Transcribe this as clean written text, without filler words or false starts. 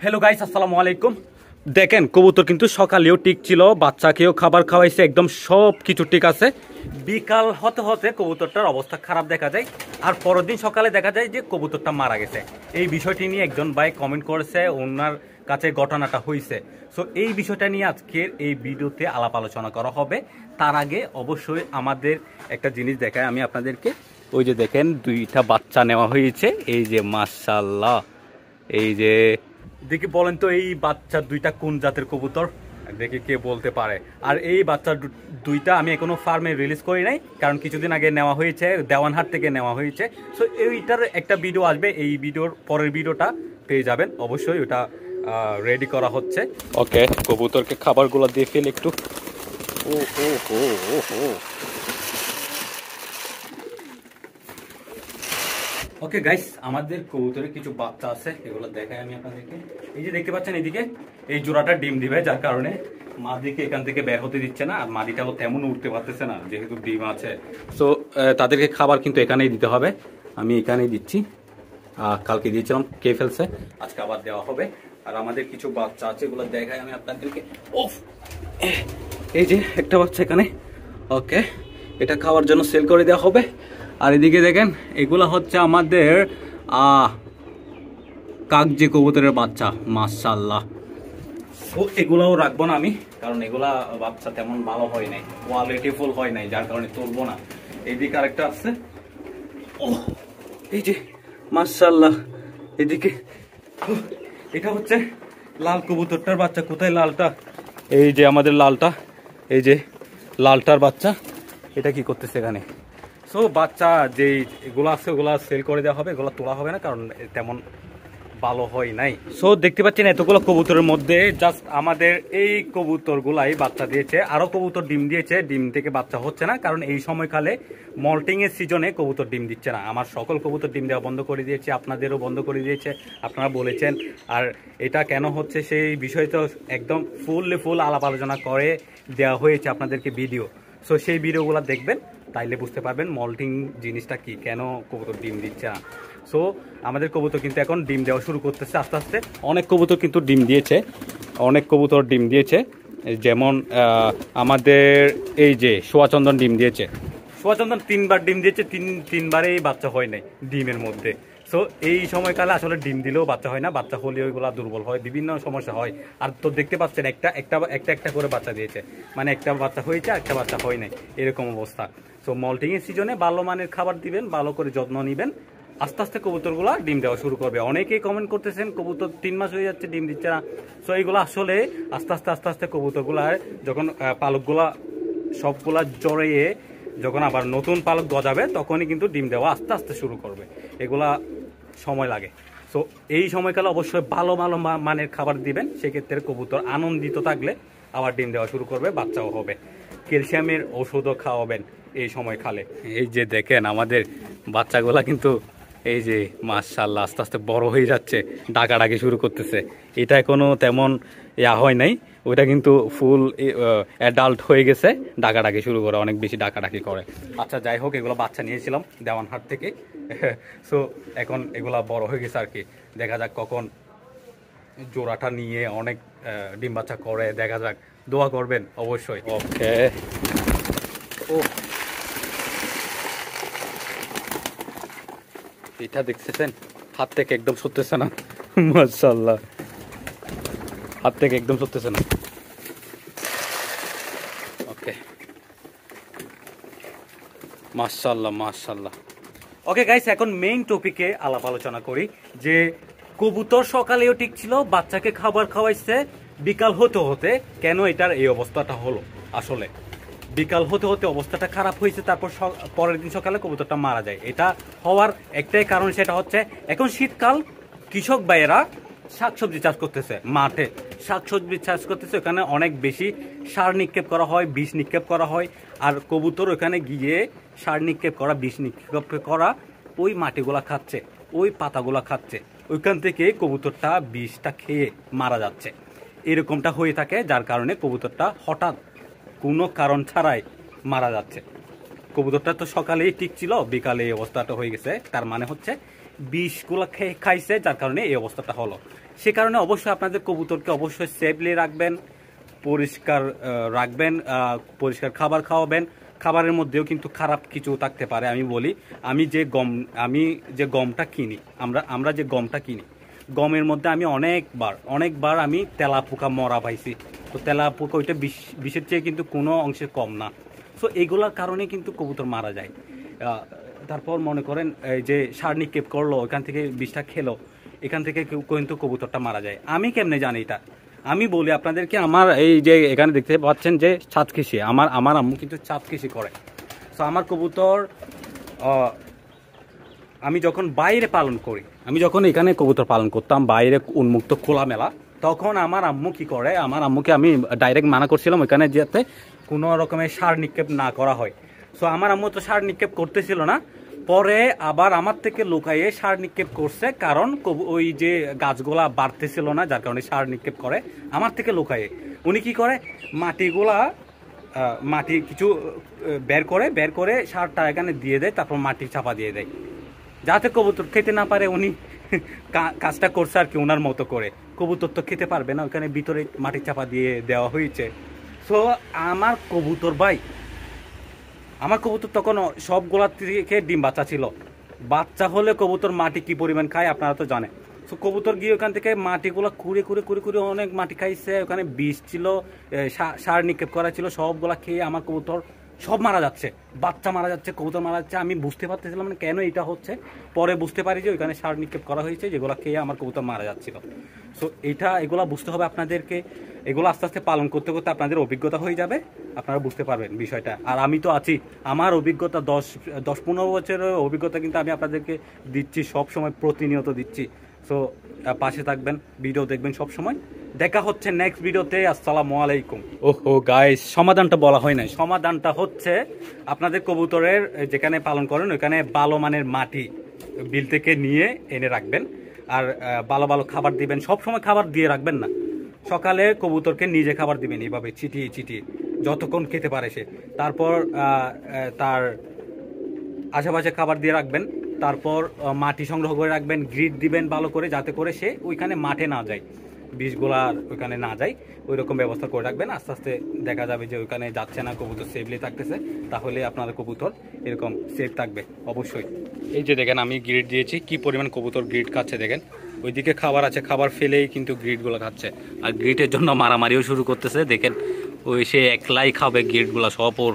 Hello guys, আসসালামু আলাইকুম। দেখেন কবুতর কিন্তু সকালেও ঠিক ছিল, বাচ্চাকেও খাবার খাওয়াইছে, একদম সব কিছু ঠিক আছে। বিকাল হতে হতে কবুতরটার অবস্থা খারাপ দেখা যায়, আর পরের দিন সকালে দেখা যায় যে কবুতরটা মারা গেছে। এই বিষয়টি নিয়ে একজন ভাই কমেন্ট করেছে, ওনার কাছে ঘটনাটা হয়েছে। সো এই বিষয়টা নিয়ে আজকের এই ভিডিওতে আলাপ আলোচনা করা হবে। তার আগে অবশ্যই আমাদের একটা জিনিস দেখায় আমি আপনাদেরকে। ওই যে দেখেন দুইটা বাচ্চা নেওয়া হয়েছে, এই যে মাশাআল্লাহ। এই যে দেখি বলেন তো এই বাচ্চা দুইটা কোন জাতের কবুতর, দেখি কে বলতে পারে। আর এই বাচ্চা দুইটা আমি এখনো ফার্মে রিলিজ করি নাই, কারণ কিছুদিন আগে নেওয়া হয়েছে, দেওয়ানহাট থেকে নেওয়া হয়েছে। সো এইটার একটা ভিডিও আসবে, এই ভিডিওর পরের ভিডিওটা পেয়ে যাবেন অবশ্যই, ওটা রেডি করা হচ্ছে। ওকে, কবুতরকে খাবারগুলো দিয়ে ফেলে একটু। ও ও ও ও ও ওকে গাইস, আমাদের কবুতরের কিছু বাচ্চা আছে, এগুলো দেখাই আমি আপনাদেরকে। এই যে দেখতে পাচ্ছেন এইদিকে, এই জোড়াটা ডিম দিবে, যার কারণে মাদিকে এখান থেকে বের হতে দিচ্ছে না, আর মাদিটাও তেমন উঠতে পারতেছে না যেহেতু ডিম আছে। সো তাদেরকে খাবার কিন্তু এখানেই দিতে হবে, আমি এখানেই দিচ্ছি। কালকে দিয়েছিলাম, কে ফেলছে, আজকে আবার দেওয়া হবে। আর আমাদের কিছু বাচ্চা আছে, এগুলো দেখাই আমি আপনাদেরকে। ওফ, এই যে একটা বাচ্চা এখানে। ওকে, এটা খাওয়ার জন্য সেল করে দেওয়া হবে। আর এদিকে দেখেন, এগুলা হচ্ছে আমাদের কাকজি কবুতরের বাচ্চা, মাশাআল্লাহ। ও এগুলাও রাখবো না আমি, কারণ এগুলা বাচ্চা তেমন ভালো হয় নাই, কোয়ালিটি ফুল হয় নাই, যার কারণে তুলবো না। এইদিকে আরেকটা আছে, ও এই যে মাশাআল্লাহ। এদিকে এটা হচ্ছে লাল কবুতরটার বাচ্চা। কোথায় লালটা? এই যে আমাদের লালটা, এই যে লালটার বাচ্চা। এটা কি করতেছে এখানে? সো বাচ্চা যেই এগুলো আছে ওগুলো সেল করে দেওয়া হবে, এগুলো তোলা হবে না, কারণ তেমন ভালো হয় নাই। সো দেখতে পাচ্ছেন এতগুলো কবুতরের মধ্যে জাস্ট আমাদের এই কবুতরগুলাই বাচ্চা দিয়েছে, আরো কবুতর ডিম দিয়েছে, ডিম থেকে বাচ্চা হচ্ছে না, কারণ এই সময়কালে মল্টিং এর সিজনে কবুতর ডিম দিচ্ছে না। আমার সকল কবুতর ডিম দেওয়া বন্ধ করে দিয়েছে, আপনাদেরও বন্ধ করে দিয়েছে, আপনারা বলেছেন। আর এটা কেন হচ্ছে সেই বিষয়ে তো একদম ফুল আলাপ আলোচনা করে দেওয়া হয়েছে আপনাদেরকে ভিডিও। সো সেই ভিডিওগুলো দেখবেন, তাইলে বুঝতে পারবেন মল্টিং জিনিসটা কি, কেন কবুতর ডিম দিচ্ছে না। সো আমাদের কবুতর কিন্তু এখন ডিম দেওয়া শুরু করতেছে আস্তে আস্তে। অনেক কবুতর কিন্তু ডিম দিয়েছে, অনেক কবুতর ডিম দিয়েছে। যেমন আমাদের এই যে সোয়াচন্দন ডিম দিয়েছে, সোয়াচন্দন 3বার ডিম দিয়েছে, তিনবারেই বাচ্চা হয় নাই ডিমের মধ্যে। সো এই সময়কালে আসলে ডিম দিলেও বাচ্চা হয় না, বাচ্চা হলেও ওইগুলো দুর্বল হয়, বিভিন্ন সমস্যা হয়। আর তো দেখতে পাচ্ছেন একটা একটা একটা একটা করে বাচ্চা দিয়েছে, মানে একটা বাচ্চা হয়েছে একটা বাচ্চা হয় নাই, এরকম অবস্থা। সো মল্টিংয়ের সিজনে ভালো মানের খাবার দিবেন, ভালো করে যত্ন নেবেন, আস্তে আস্তে কবুতরগুলো ডিম দেওয়া শুরু করবে। অনেকেই কমেন্ট করতেছেন কবুতর 3 মাস হয়ে যাচ্ছে ডিম দিচ্ছে না। সো এইগুলো আসলে আস্তে আস্তে কবুতরগুলার যখন পালকগুলা সবগুলা জড়িয়ে যখন আবার নতুন পালক গজাবে, তখনই কিন্তু ডিম দেওয়া আস্তে আস্তে শুরু করবে। এগুলা সময় লাগে। সো এই সময়কালে অবশ্যই ভালো ভালো মানের খাবার দিবেন, সেক্ষেত্রে কবুতর আনন্দিত থাকলে আবার ডিম দেওয়া শুরু করবে, বাচ্চাও হবে। ক্যালসিয়ামের ওষুধও খাওয়াবেন এই সময় খালে। এই যে দেখেন আমাদের বাচ্চাগুলা কিন্তু এই যে মাশাআল্লাহ আস্তে আস্তে বড় হয়ে যাচ্ছে, ডাকাডাকি শুরু করতেছে। এটা এখনো তেমন হয় নাই, ওইটা কিন্তু ফুল অ্যাডাল্ট হয়ে গেছে, ডাকাডাকি শুরু করে, অনেক বেশি ডাকাডাকি করে। আচ্ছা যাই হোক, এগুলো বাচ্চা নিয়েছিলাম দেওয়ানহাট থেকে। সো এখন এগুলা বড় হয়ে গেছে আর কি, দেখা যাক কখন জোড়াটা নিয়ে অনেক ডিম বাচ্চা করে, দেখা যাক, দোয়া করবেন অবশ্যই। ওকে, ও এটা দেখতেছেন, হাত থেকে একদম সরতেছে না, মাশাআল্লাহ, হাত থেকে একদম সরতেছে না। ওকে, মাশাআল্লাহ মাশাআল্লাহ। ওকে গাইস, এখন মেইন টপিকে আলাপ আলোচনা করি, যে কবুতর সকালেও ঠিক ছিল, বাচ্চাকে খাবার খাওয়াইছে, বিকাল হতে হতে কেন এটার এই অবস্থাটা হলো। আসলে বিকাল হতে হতে অবস্থাটা খারাপ হয়েছে, তারপর পরের দিন সকালে কবুতরটা মারা যায়। এটা হওয়ার একটাই কারণ, সেটা হচ্ছে এখন শীতকাল, কৃষক ভাইয়েরা শাকসবজি চাষ করতেছে, মাঠে শাকসবজি চাষ করতেছে, ওখানে অনেক বেশি সার নিক্ষেপ করা হয়, বিষ নিক্ষেপ করা হয়। আর কবুতর ওখানে গিয়ে সার নিক্ষেপ করা, বিষ নিক্ষেপ করা ওই মাটিগুলা খাচ্ছে, ওই পাতাগুলা খাচ্ছে, ওইখান থেকে কবুতরটা বিষটা খেয়ে মারা যাচ্ছে। এরকমটা হয়ে থাকে, যার কারণে কবুতরটা হঠাৎ কোনো কারণ ছাড়াই মারা যাচ্ছে। কবুতরটা তো সকালেই ঠিক ছিল, বিকালে এই অবস্থাটা হয়ে গেছে, তার মানে হচ্ছে বিষগুলো খাইছে, যার কারণে এই অবস্থাটা হলো। সে কারণে অবশ্যই আপনাদের কবুতরকে অবশ্যই সেফলি রাখবেন, পরিষ্কার রাখবেন, পরিষ্কার খাবার খাওয়াবেন। খাবারের মধ্যেও কিন্তু খারাপ কিছু থাকতে পারে। আমি বলি, আমি যে গমটা কিনি, আমরা যে গমটা কিনি, গমের মধ্যে আমি অনেকবার আমি তেলাপোকা মরা পাইছি। তো তেলাপোকা ওইটা বিষের চেয়ে কিন্তু কোনো অংশে কম না। সো এইগুলোর কারণে কিন্তু কবুতর মারা যায়। তারপর মনে করেন এই যে সার নিক্ষেপ করলো, ওইখান থেকে বিষটা খেলো, এখান থেকে কিন্তু কবুতরটা মারা যায়। আমি কেমনে জানি এটা? আমি বলি আপনাদেরকে, আমার এই যে এখানে দেখতে পাচ্ছেন যে ছাদ কৃষি, আমার আম্মু কিন্তু ছাদ কৃষি করে। তো আমার কবুতর আমি যখন বাইরে পালন করি, আমি যখন এখানে কবুতর পালন করতাম বাইরে উন্মুক্ত খোলামেলা, তখন আমার আম্মু কি করে, আমার আম্মুকে আমি ডাইরেক্ট মানা করছিলাম ওইখানে যাতে কোনো রকমের সার নিক্ষেপ না করা হয়। সো আমার আম্মু তো সার নিক্ষেপ করতেছিল না, পরে আবার আমার থেকে লুকাইয়ে সার নিক্ষেপ করছে, কারণ ওই যে গাছগুলা বাড়তেছিল না, যার কারণে সার নিক্ষেপ করে আমার থেকে লুকাইয়ে। উনি কি করে, মাটি কিছু বের করে সারটা এখানে দিয়ে দেয়, তারপর মাটি চাপা দিয়ে দেয় যাতে কবুতর খেতে না পারে। উনি কাজটা করছে আর কি ওনার মতো করে। কবুতর তো খেতে পারবে না, ওখানে ভিতরে মাটি চাপা দিয়ে দেওয়া হয়েছে। সো আমার কবুতর তখন সবগুলা থেকে ডিম বাচ্চা ছিল। বাচ্চা হলে কবুতর মাটি কি পরিমাণ খায় আপনারা তো জানেন। সো কবুতর গিয়ে ওখান থেকে মাটিগুলো কুড়ে অনেক মাটি খাইছে, ওখানে বিষ ছিল, সার নিক্ষেপ করা ছিল, সবগুলা খেয়ে আমার কবুতর সব মারা যাচ্ছে, বাচ্চা মারা যাচ্ছে, কবুতর মারা যাচ্ছে। আমি বুঝতে পারতেছিলাম না কেন এটা হচ্ছে। পরে বুঝতে পারি যে ওইখানে সার নিক্ষেপ করা হয়েছে, যেগুলো খেয়ে আমার কবুতর মারা যাচ্ছিল। সো এগুলো বুঝতে হবে আপনাদেরকে। এগুলো আস্তে আস্তে পালন করতে করতে আপনাদের অভিজ্ঞতা হয়ে যাবে, আপনারা বুঝতে পারবেন বিষয়টা। আর আমি তো আছি, আমার অভিজ্ঞতা 10-15 বছরের অভিজ্ঞতা কিন্তু আমি আপনাদেরকে দিচ্ছি, সব সময় প্রতিনিয়ত দিচ্ছি। সো পাশে থাকবেন, ভিডিও দেখবেন সব সময়। দেখা হচ্ছে নেক্সট ভিডিওতে। আসসালামু আলাইকুম। ওহো গাইস, সমাধানটা বলা হয় নাই। সমাধানটা হচ্ছে আপনাদের কবুতরের যেখানে পালন করেন ওইখানে ভালো মানের মাটি বিল থেকে নিয়ে এনে রাখবেন, আর ভালো খাবার দিবেন। সব সময় খাবার দিয়ে রাখবেন না, সকালে কবুতরকে নিজে খাবার দিবেন, এইভাবে চিটিয়ে যতক্ষণ খেতে পারে সে। তারপর তার আশেপাশে খাবার দিয়ে রাখবেন, তারপর মাটি সংগ্রহ করে রাখবেন, গ্রিড দিবেন ভালো করে, যাতে করে সে ওইখানে মাঠে না যায়, বিষগুলা ওইখানে না যায়, ওই রকম ব্যবস্থা করে রাখবেন। আস্তে আস্তে দেখা যাবে যে ওইখানে যাচ্ছে না, কবুতর সেফলি থাকতেছে, তাহলে আপনাদের কবুতর এরকম সেফ থাকবে অবশ্যই। এই যে দেখেন আমি গ্রিড দিয়েছি, কি পরিমাণ কবুতর গ্রিড খাচ্ছে দেখেন। ওইদিকে খাবার আছে, খাবার ফেলেই কিন্তু গ্রিডগুলো খাচ্ছে, আর গ্রিডের জন্য মারামারিও শুরু করতেছে দেখেন। ওই সে একলাই খাবে গ্রিডগুলো সব ওর